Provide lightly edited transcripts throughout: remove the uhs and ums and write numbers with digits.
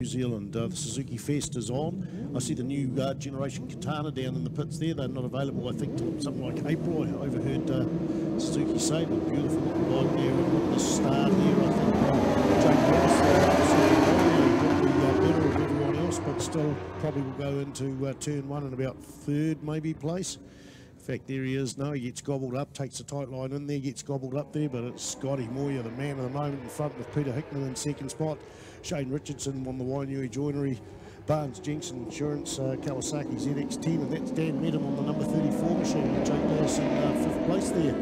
New Zealand. The Suzuki Fest is on. I see the new generation Katana down in the pits there. They're not available, I think, till something like April. I overheard Suzuki say, but beautiful looking bike there. And look at the start here, I think Jake Ross better of everyone else, but still probably will go into turn one in about third maybe place. In fact, there he is. No, he gets gobbled up, takes the tight line in there, gets gobbled up there, but it's Scotty Moyer, the man of the moment, in front with Peter Hickman in second spot. Shane Richardson on the Wainui Joinery, Barnes Jensen Insurance, Kawasaki ZX10, and that's Dan Medham on the number 34 machine, with Jake Lewis in fifth place there.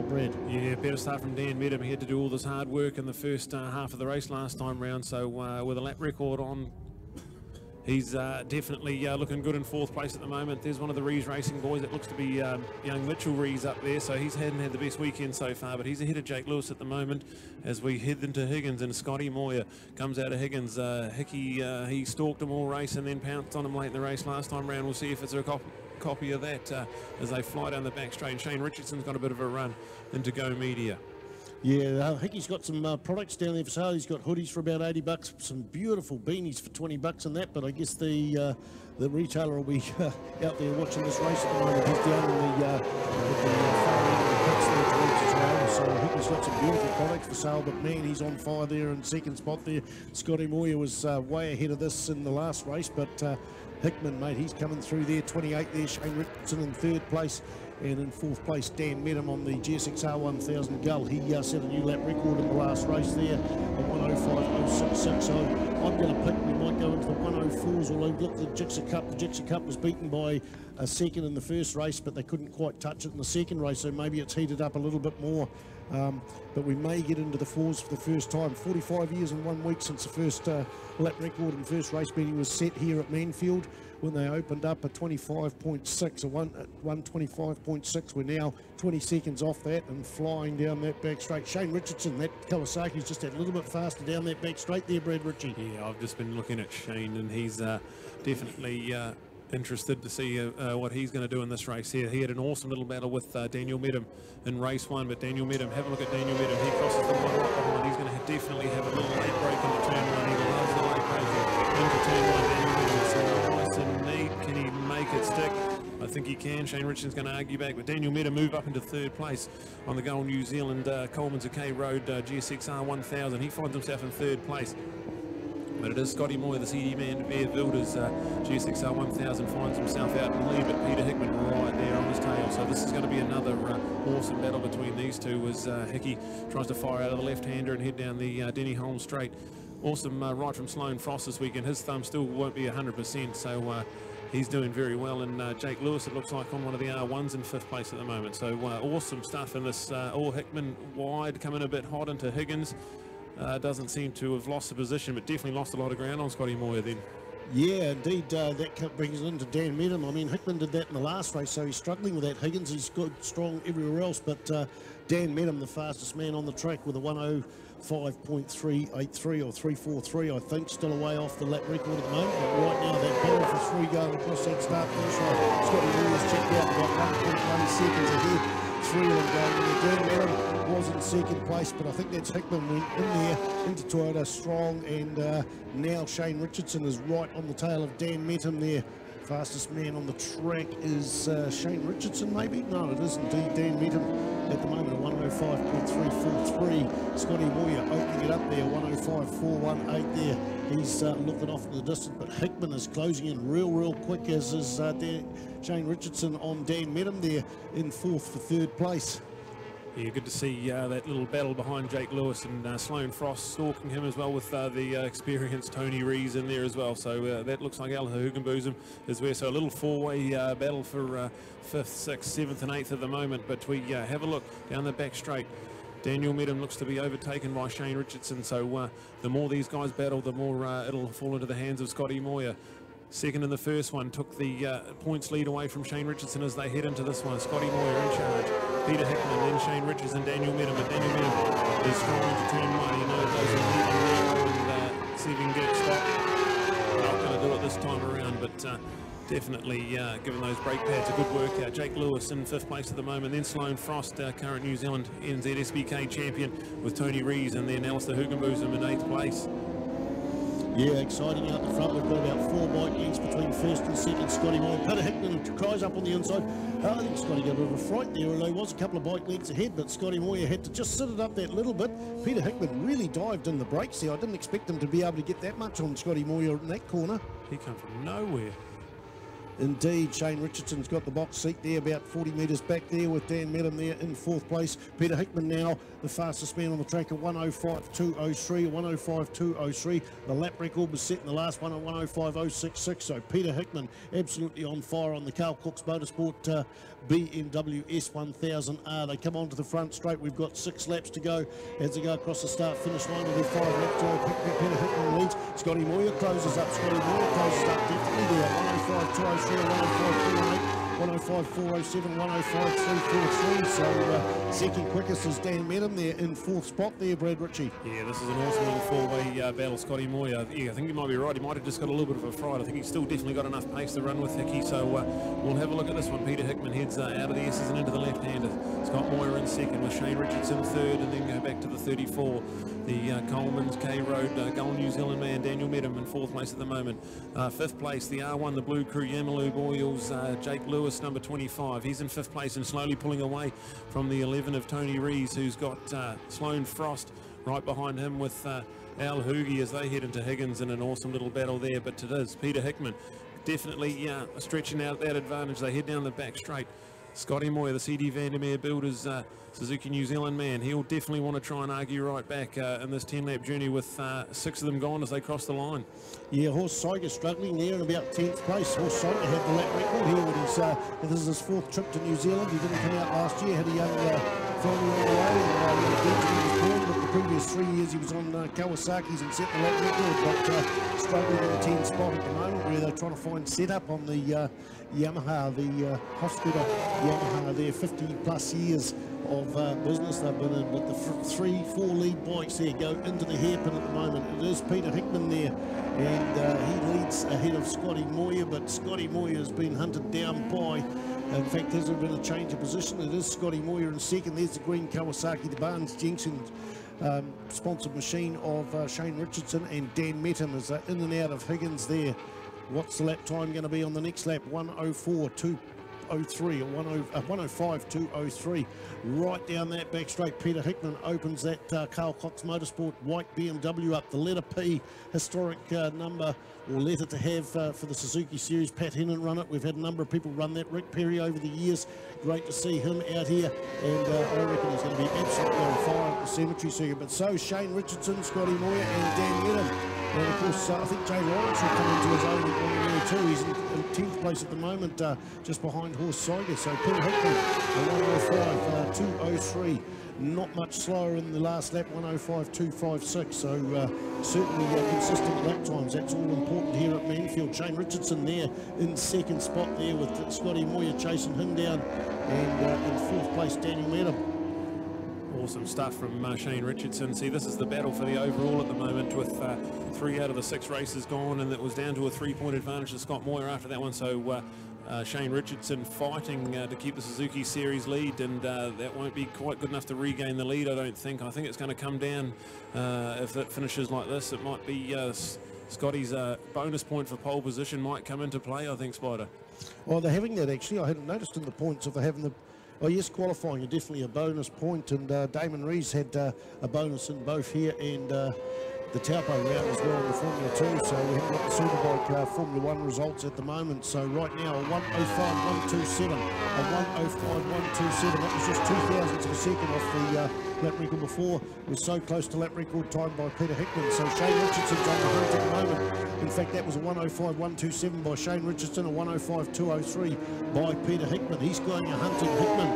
Brad. Yeah, better start from Dan Medham. He had to do all this hard work in the first half of the race last time round, so with a lap record on, he's definitely looking good in fourth place at the moment. There's one of the Rees Racing boys. It looks to be young Mitchell Rees up there, so he hadn't had the best weekend so far, but he's ahead of Jake Lewis at the moment as we head into Higgins, and Scotty Moyer comes out of Higgins. Hickey, he stalked him all race and then pounced on him late in the race last time round. We'll see if it's a copy of that as they fly down the back straight. And Shane Richardson's got a bit of a run into Go Media. Yeah, Hickey's got some products down there for sale. He's got hoodies for about 80 bucks, some beautiful beanies for 20 bucks and that, but I guess the retailer will be out there watching this race at the moment. He's down in the far end of the pits there towards the trail, so Hickey's got some beautiful products for sale, but man, he's on fire there in second spot there. Scotty Moyer was way ahead of this in the last race, but Hickman, mate, he's coming through there, 28 there. Shane Richardson in third place, and in fourth place Dan Medham on the GSX-R1000 Gull. He set a new lap record in the last race there at 1:05.066, so I'm going to pick, we might go into the 1:04s, although look, the Gixxer Cup was beaten by a second in the first race, but they couldn't quite touch it in the second race, so maybe it's heated up a little bit more. But we may get into the fours for the first time. 45 years and 1 week since the first lap record and first race meeting was set here at Manfield when they opened up at 25.6, a 1:25.6. We're now 20 seconds off that and flying down that back straight. Shane Richardson, that Kawasaki's just that little bit faster down that back straight there, Brad Ritchie. Yeah, I've just been looking at Shane, and he's definitely interested to see what he's going to do in this race here. He had an awesome little battle with Daniel Medham in race one, but Daniel Medham, have a look at Daniel Medham. He crosses the line right behind. He's going to definitely have a little late break into turn one. He loves the late break into turn one. Daniel Medham, so nice and neat. Can he make it stick? I think he can. Shane Richardson's going to argue back, but Daniel Medham move up into third place on the Gold New Zealand Coleman's K Road GSX-R1000. He finds himself in third place. But it is Scotty Moyer, the CD man, Bear Wilders, GSX-R1000 finds himself out in the lead, but Peter Hickman right there on his tail. So this is going to be another awesome battle between these two as Hickey tries to fire out of the left-hander and head down the Denny Holmes straight. Awesome ride from Sloane Frost this weekend. His thumb still won't be 100%, so he's doing very well. And Jake Lewis, it looks like, on one of the R1s in fifth place at the moment. So awesome stuff in this. All Hickman wide, coming a bit hot into Higgins. Doesn't seem to have lost the position, but definitely lost a lot of ground on Scotty Moyer then. Yeah, indeed, that brings it into Dan Medham. I mean, Hickman did that in the last race, so he's struggling with that. Higgins, he's good, strong everywhere else, but Dan Medham, the fastest man on the track with a 1:05.383 or 3:43, I think, still away off the lap record at the moment. But right now, that battle for three going across that start finish line. Scotty Moyer's checked out about 1.1 seconds ahead. Three of them going in. Dan Medham was in second place, but I think that's Hickman went in there into Toyota strong, and now Shane Richardson is right on the tail of Dan Medham there. Fastest man on the track is Shane Richardson, maybe? No, it is indeed Dan Medham at the moment, a 1:05.343. Scotty Moyer opening it up there, 1:05.418 there. He's looking off in the distance, but Hickman is closing in real quick, as is Shane Richardson on Dan Medham there in fourth for third place. Yeah, good to see that little battle behind Jake Lewis and Sloane Frost stalking him as well, with the experienced Tony Rees in there as well. So that looks like Al Hugenboozem is where. So a little four-way battle for 5th, 6th, 7th and 8th at the moment. But we have a look down the back straight. Daniel Medham looks to be overtaken by Shane Richardson. So the more these guys battle, the more it'll fall into the hands of Scotty Moyer. Second in the first one, took the points lead away from Shane Richardson as they head into this one. Scotty Moyer in charge. Peter Hickman, then Shane Richardson, Daniel Medham. But Daniel Medham is strong into turn one. He knows those are leading there and see if he can get it stopped. Not going to do it this time around, but definitely giving those brake pads a good workout. Jake Lewis in 5th place at the moment. Then Sloane Frost, current New Zealand NZSBK champion, with Tony Rees, and then Alistair Hugenboozem in 8th place. Yeah, exciting out the front. We've got about 4 bike lengths between first and second. Scotty Moore. Peter Hickman cries up on the inside. I think Scotty got a bit of a fright there, although he was a couple of bike lengths ahead, but Scotty Moore had to just sit it up that little bit. Peter Hickman really dived in the brakes there. I didn't expect him to be able to get that much on Scotty Moore in that corner. He came from nowhere. Indeed, Shane Richardson's got the box seat there, about 40 metres back there with Dan Medham there in 4th place. Peter Hickman now the fastest man on the track at 105.203, 105.203. The lap record was set in the last one at 105.066. So Peter Hickman absolutely on fire on the Carl Cox Motorsport BMW S1000R. They come onto the front straight. We've got 6 laps to go as they go across the start-finish line. There'll be 5 laps to go. Peter Hickman leads. Scotty Moyer closes up. Scotty Moyer closes up definitely there. 105.203, 105.408. 105.407, 105.343. So second quickest is Dan Medham there in 4th spot there, Brad Ritchie. Yeah, this is an awesome little 4-way battle. Scotty Moyer, yeah, I think you might be right. He might have just got a little bit of a fright. I think he's still definitely got enough pace to run with Hickey. So we'll have a look at this one. Peter Hickman heads out of the S's and into the left-hander. Scott Moyer in second with Shane Richardson third, and then go back to the 34. The Coleman's K-Road Gold New Zealand man Daniel Medham in 4th place at the moment. 5th place, the R1, the Blue Crew Yamalu Boyles, Jake Lewis, number 25. He's in 5th place and slowly pulling away from the 11 of Tony Rees, who's got Sloane Frost right behind him with Al Hoogie as they head into Higgins in an awesome little battle there. But it is Peter Hickman definitely stretching out that advantage. They head down the back straight. Scotty Moyer, the CD Vandermeer Builders Suzuki New Zealand man, he'll definitely want to try and argue right back in this 10-lap journey with 6 of them gone as they cross the line. Yeah, Horse Saiger struggling there in about 10th place. Horse Saiger had the lap record here when this is his 4th trip to New Zealand. He didn't come out last year, had a young family on the way, and was born, but the previous 3 years he was on Kawasaki's and set the lap record, but struggling in the 10th spot at the moment where they're trying to find setup on the Yamaha, the Hospital Yamaha there, 50 plus years of business they've been in, but the 3-4 lead bikes there go into the hairpin at the moment. It is Peter Hickman there, and he leads ahead of Scotty Moyer, but Scotty Moyer has been hunted down by, in fact there's been a change of position. It is Scotty Moyer in second. There's the green Kawasaki, the Barnes Jensen sponsored machine of Shane Richardson, and Dan Medham is in and out of Higgins there. What's the lap time going to be on the next lap? 104.203 or 105.203. Right down that back straight. Peter Hickman opens that Carl Cox Motorsport white BMW up. The letter P, historic number or letter to have for the Suzuki Series. Pat Hennon run it. We've had a number of people run that. Rick Perry over the years. Great to see him out here, and I reckon he's going to be absolutely on fire at the cemetery circuit. But so Shane Richardson, Scotty Moyer and Dan Medham. And of course, I think Jay Lawrence will come into his own on there too. He's in 10th place at the moment, just behind Horse Saiger. So Peter Hickman, 105.203. Not much slower in the last lap, 105.256. So certainly consistent lap times. That's all important here at Manfield. Shane Richardson there in 2nd spot there with Scotty Moyer chasing him down. And in 4th place, Daniel Medham. Awesome stuff from Shane Richardson. See, this is the battle for the overall at the moment, with 3 out of the 6 races gone, and it was down to a 3-point advantage to Scott Moyer after that one. So Shane Richardson fighting to keep the Suzuki Series lead, and that won't be quite good enough to regain the lead, I don't think. I think it's going to come down, if it finishes like this, it might be Scotty's bonus point for pole position might come into play, I think, Spider. Well, they're having that actually. I hadn't noticed in the points if they're having the... Oh yes, qualifying are definitely a bonus point, and Damon Rees had a bonus in both here and the Taupo round as well in the Formula 2, so we haven't got the Superbike Formula 1 results at the moment. So right now a 105.127, a 105.127, that was just 2,000ths of a second off the lap record before. It was so close to lap record time by Peter Hickman, so Shane Richardson's on the hunt at the moment. In fact, that was a 105.127 by Shane Richardson, a 105.203 by Peter Hickman. He's going a hunting Hickman.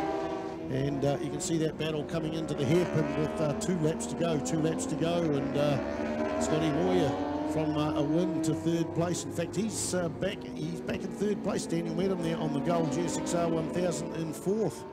And you can see that battle coming into the hairpin with 2 laps to go, and Scotty Moyer from a win to 3rd place. In fact, he's back in 3rd place. Daniel Medham there on the gold GSXR 1000 in 4th.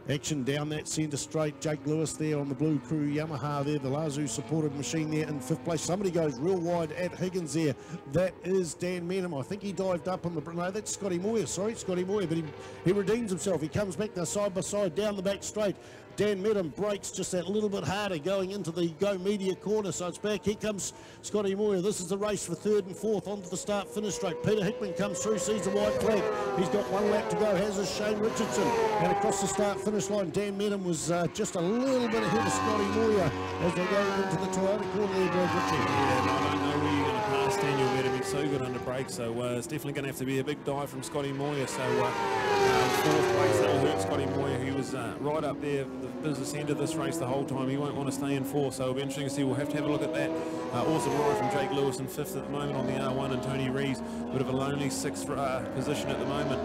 Action down that centre straight. Jake Lewis there on the Blue Crew Yamaha there, the Lazu supported machine there in 5th place. Somebody goes real wide at Higgins there. That is Dan Medham. I think he dived up on the... No, that's Scotty Moyer. Sorry, Scotty Moyer, but he redeems himself. He comes back there side by side down the back straight. Dan Medham breaks just that little bit harder going into the Go Media corner, so it's back. Here comes Scotty Moyer. This is the race for 3rd and 4th onto the start-finish straight. Peter Hickman comes through, sees the white flag. He's got 1 lap to go, has his Shane Richardson. And across the start-finish line, Dan Medham was just a little bit ahead of Scotty Moyer as they go into the Toyota corner there, Brad Ritchie. Yeah, I don't know where you're going to pass Daniel Medham. He's so good under brake, so it's definitely going to have to be a big dive from Scotty Moyer. So 4th place, that'll hurt Scotty Moyer. He was right up there, the business end of this race the whole time. He won't want to stay in 4th, so it'll be interesting to see. We'll have to have a look at that. Awesome ride from Jake Lewis in 5th at the moment on the R1, and Tony Rees, bit of a lonely 6th position at the moment.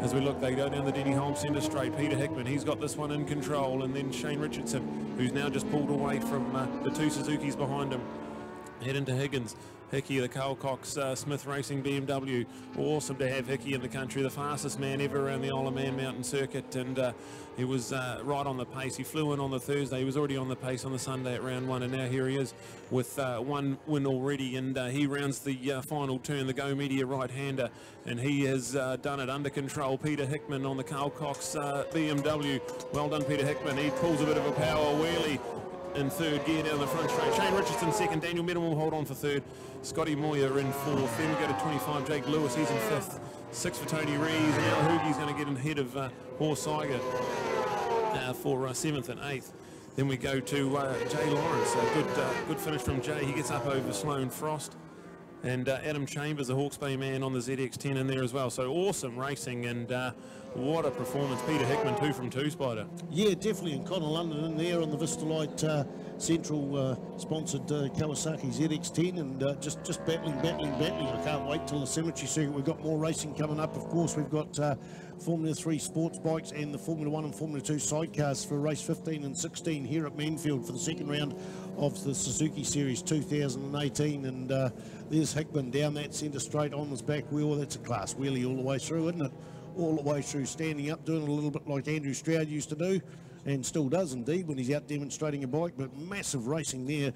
As we look, they go down the Denny Holmes centre straight. Peter Hickman, he's got this one in control, and then Shane Richardson, who's now just pulled away from the 2 Suzukis behind him. Head into Higgins. Hickey, the Carl Cox Smith Racing BMW. Awesome to have Hickey in the country, the fastest man ever around the Isle of Man Mountain Circuit, and he was right on the pace. He flew in on the Thursday. He was already on the pace on the Sunday at round 1, and now here he is with 1 win already, and he rounds the final turn, the Go Media right-hander, and he has done it under control. Peter Hickman on the Carl Cox BMW. Well done, Peter Hickman. He pulls a bit of a power wheelie in 3rd gear down the front straight. Shane Richardson 2nd, Daniel Medham will hold on for 3rd, Scotty Moyer in 4th, then we go to 25, Jake Lewis, he's in 5th, 6th for Tony Rees, and now Hoogie's going to get in ahead of Horse Saiger for 7th and 8th. Then we go to Jay Lawrence, good finish from Jay. He gets up over Sloane Frost, and Adam Chambers, a Hawke's Bay man, on the ZX10 in there as well. So awesome racing, and what a performance. Peter Hickman, 2 from 2, Spider. Yeah, definitely, and Connor London in there on the Vistalite Central sponsored Kawasaki ZX10, and just battling. I can't wait till the cemetery circuit. We've got more racing coming up. Of course, we've got Formula 3 sports bikes and the Formula 1 and Formula 2 sidecars for race 15 and 16 here at Manfield for the 2nd round of the Suzuki Series 2018, and there's Hickman down that centre straight on his back wheel. That's a class wheelie all the way through, isn't it? All the way through, standing up, doing it a little bit like Andrew Stroud used to do, and still does indeed when he's out demonstrating a bike, but massive racing there.